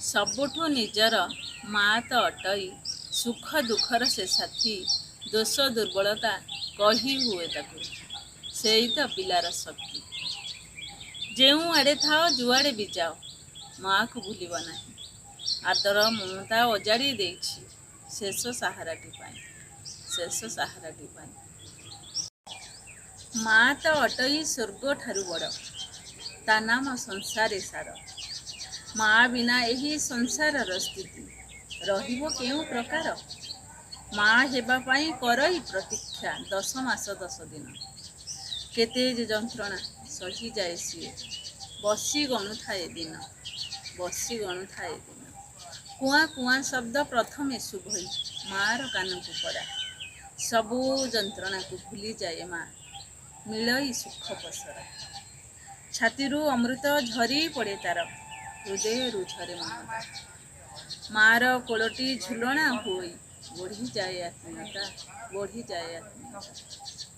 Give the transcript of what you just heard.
ସବୁଠୁ ନିଜର ମା ତ ଅଟଇ, ସୁଖ ଦୁଃଖର ସେ ସାଥୀ, ଦୋଷ ଦୁର୍ବଳତା କହି ହୁଏ ତାକୁ, ସେଇ ତ ପିଲାର ଶକ୍ତି। ଯେଉଁ ଆଡ଼େ ଥାଅ ଯୁଆଡ଼େ ବି ଯାଅ, ମାଆକୁ ଭୁଲିବ ନାହିଁ। ଆଦର ମମତା ଅଜାଡ଼ି ଦେଇଛି ଶେଷ ସାହାରାଟି ପାଇଁ, ଶେଷ ସାହାରାଟି ପାଇଁ। ମା ତ ଅଟଇ ସ୍ୱର୍ଗ ଠାରୁ ବଡ଼, ତା ନାମ ସଂସାରେ ସାର। ମା ବିନା ଏହି ସଂସାରର ସ୍ଥିତି ରହିବ କେଉଁ ପ୍ରକାର? ମା ହେବା ପାଇଁ କରଇ ପ୍ରତୀକ୍ଷା 10 ମାସ 10 ଦିନ। କେତେ ଯେ ଯନ୍ତ୍ରଣା ସହିଯାଏ ସିଏ, ବସି ଗଣୁଥାଏ ଦିନ, ବସି ଗଣୁଥାଏ ଦିନ। କୁଆଁ କୁଆଁ ଶବ୍ଦ ପ୍ରଥମେ ଶୁଭଇ ମା'ର କାନକୁ ପଡ଼ା। ସବୁ ଯନ୍ତ୍ରଣାକୁ ଭୁଲିଯାଏ ମା, ମିଳଇ ସୁଖ ପସରା। ଛାତିରୁ ଅମୃତ ଝରି ପଡ଼େ ତାର, ହୃଦୟରୁ ଝରେ ମମତା। ମା'ର କୋଳଟି ଝୁଲଣା ହୋଇ ବଢ଼ିଯାଏ ଆତ୍ମୀୟତା, ବଢ଼ିଯାଏ ଆତ୍ମୀୟତା।